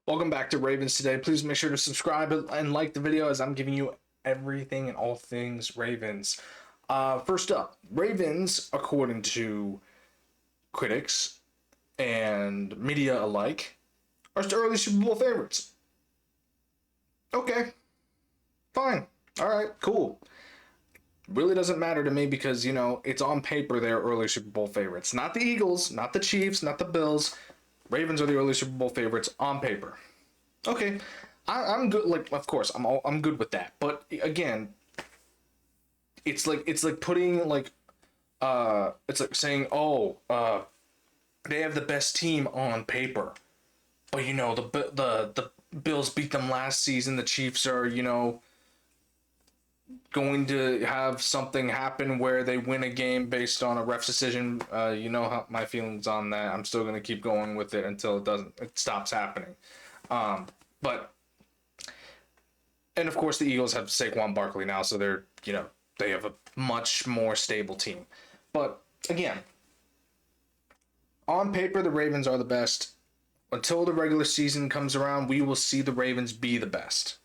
Welcome back to Ravens Today. Please make sure to subscribe and like the video as I'm giving you everything and all things Ravens. First up, Ravens, according to critics and media alike, are still early Super Bowl favorites. Okay, fine. All right, cool. Really doesn't matter to me because, it's on paper they're early Super Bowl favorites. Not the Eagles, not the Chiefs, not the Bills. Ravens are the early Super Bowl favorites on paper. Okay, I'm good. Like, of course, I'm good with that. But again, it's like putting it's like saying, they have the best team on paper, but the Bills beat them last season. The Chiefs are going to have something happen where they win a game based on a ref's decision. You know how my feelings on that. I'm still gonna keep going with it until it stops happening. But and of course the Eagles have Saquon Barkley now, so they have a much more stable team. But again, on paper the Ravens are the best. Until the regular season comes around, we will see the Ravens be the best.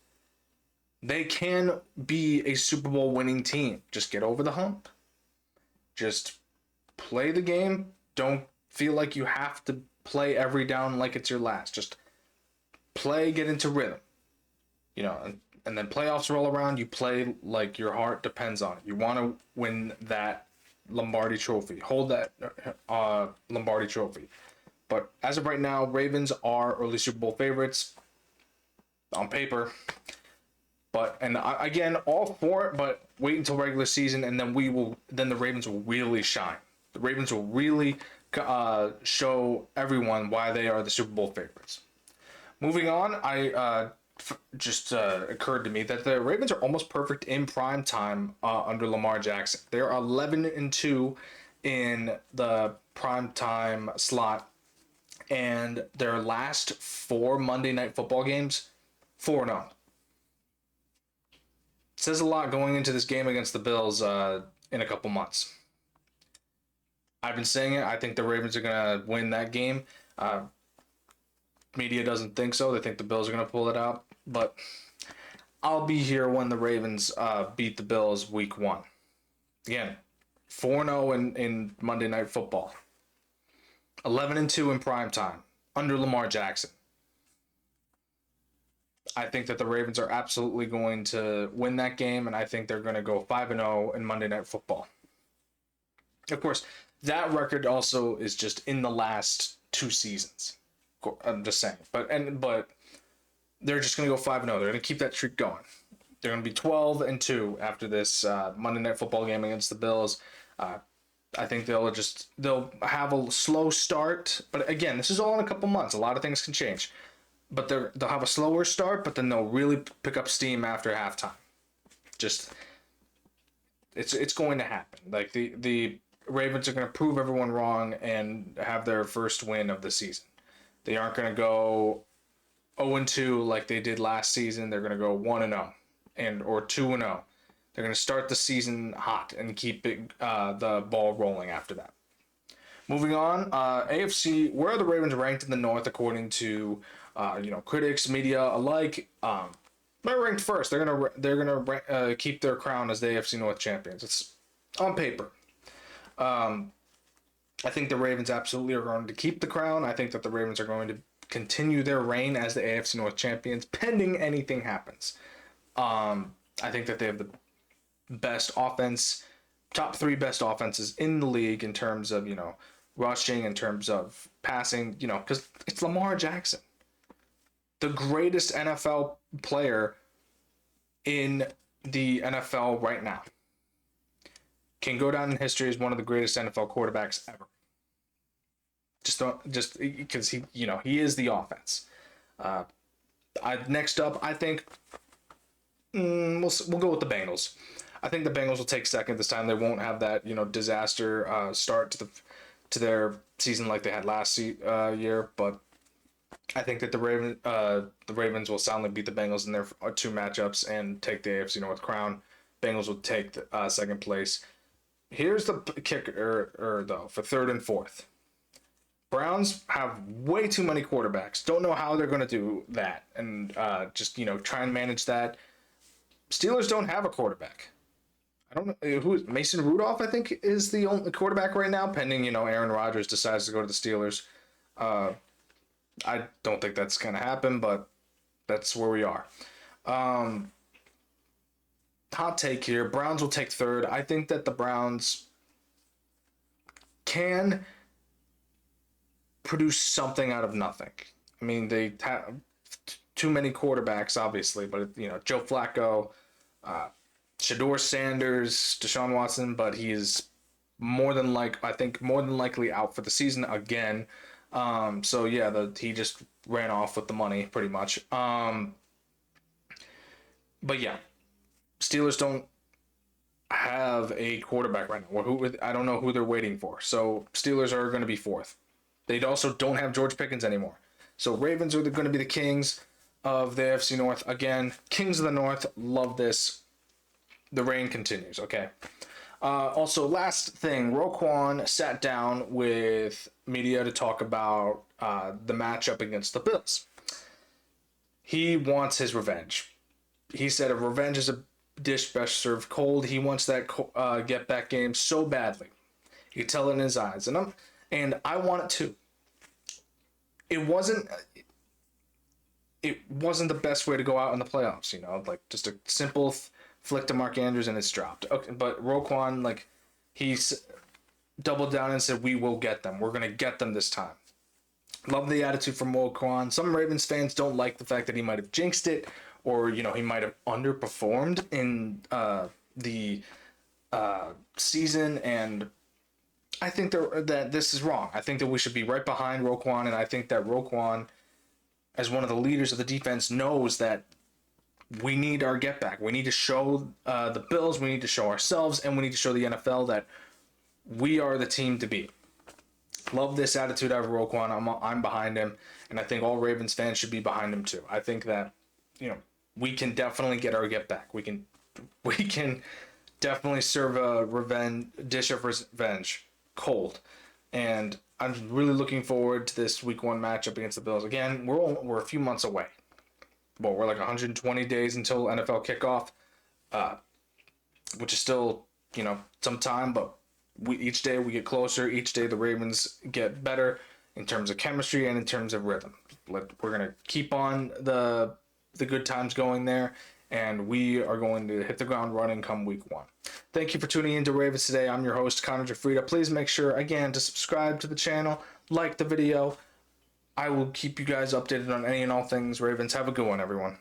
They can be a Super Bowl winning team. Just get over the hump. Just play the game. Don't feel like you have to play every down like it's your last. Just play, get into rhythm. And then playoffs roll around, you play like your heart depends on it. You want to win that Lombardi trophy. Hold that Lombardi trophy. But as of right now, Ravens are early Super Bowl favorites on paper. Again, all for it, but wait until regular season, and then the Ravens will really shine. The Ravens will really show everyone why they are the Super Bowl favorites. Moving on, just occurred to me that the Ravens are almost perfect in prime time under Lamar Jackson. They are 11-2 in the prime time slot, and their last 4 Monday Night Football games, 4-0. Says a lot going into this game against the Bills in a couple months. I've been saying it. I think the Ravens are going to win that game. Media doesn't think so. They think the Bills are going to pull it out. But I'll be here when the Ravens beat the Bills week 1. Again, 4-0 in Monday Night Football. 11-2 in prime time under Lamar Jackson. I think that the Ravens are absolutely going to win that game, and I think they're going to go 5-0 in Monday Night Football. Of course, that record also is just in the last 2 seasons. I'm just saying, but they're just going to go 5-0. They're going to keep that streak going. They're going to be 12-2 after this Monday Night Football game against the Bills. I think they'll have a slow start, but again, this is all in a couple months. A lot of things can change. But they'll have a slower start, but then they'll really pick up steam after halftime. Just it's going to happen. Like the Ravens are going to prove everyone wrong and have their first win of the season. They aren't going to go 0-2 like they did last season. They're going to go 1-0 or 2-0. They're going to start the season hot and keep the ball rolling after that. Moving on, AFC. Where are the Ravens ranked in the North according to critics, media alike? They're ranked first. They're gonna keep their crown as the AFC North champions. It's on paper. I think the Ravens absolutely are going to keep the crown. I think that the Ravens are going to continue their reign as the AFC North champions, pending anything happens. I think that they have the best offense, top 3 best offenses in the league in terms of rushing, in terms of passing. Because it's Lamar Jackson, the greatest NFL player in the NFL right now. Can go down in history as one of the greatest NFL quarterbacks ever. Just because he is the offense. Next up, I think we'll go with the Bengals. I think the Bengals will take second this time. They won't have that disaster start to their season like they had last year, but I think that the Ravens will soundly beat the Bengals in their 2 matchups and take the AFC North crown. Bengals will take the second place. Here's the kicker, though, for third and fourth. Browns have way too many quarterbacks. Don't know how they're going to do that, and just try and manage that. Steelers don't have a quarterback. I don't know who is Mason Rudolph. I think is the only quarterback right now, pending Aaron Rodgers decides to go to the Steelers. I don't think that's going to happen, but that's where we are. Hot take here: Browns will take third. I think that the Browns can produce something out of nothing. I mean, they have too many quarterbacks, obviously, but Joe Flacco, Shador Sanders, Deshaun Watson, but he is more than likely out for the season again. So yeah, he just ran off with the money pretty much. But yeah, Steelers don't have a quarterback right now. I don't know who they're waiting for. So Steelers are going to be fourth. They also don't have George Pickens anymore. So Ravens are going to be the kings of the AFC North. Again, kings of the North. Love this. The reign continues. Okay. Also, last thing, Roquan sat down with media to talk about the matchup against the Bills. He wants his revenge. He said, "If revenge is a dish best served cold." He wants that get back game so badly. You can tell it in his eyes, and I want it too. It wasn't the best way to go out in the playoffs. Like just a simple flick to Mark Andrews and it's dropped. Okay, but Roquan, he's doubled down and said, "We will get them. We're gonna get them this time." Love the attitude from Roquan. Some Ravens fans don't like the fact that he might have jinxed it, or he might have underperformed in the season, and I think that this is wrong. I think that we should be right behind Roquan, and I think that Roquan, as one of the leaders of the defense, knows that we need our get back. We need to show the Bills, we need to show ourselves, and we need to show the NFL that we are the team to beat. Love this attitude out of Roquan. I'm behind him, and I think all Ravens fans should be behind him too. I think that we can definitely get our get back. We can definitely serve a dish of revenge cold, and I'm really looking forward to this week 1 matchup against the Bills. Again, we're a few months away. Well, we're like 120 days until NFL kickoff, which is still some time, but each day we get closer. Each day the Ravens get better in terms of chemistry and in terms of rhythm. We're gonna keep on the good times going there, and we are going to hit the ground running come week 1. Thank you for tuning in to Ravens Today. I'm your host, Connor Gioffreda. Please make sure, again, to subscribe to the channel, like the video. I will keep you guys updated on any and all things Ravens. Have a good one, everyone.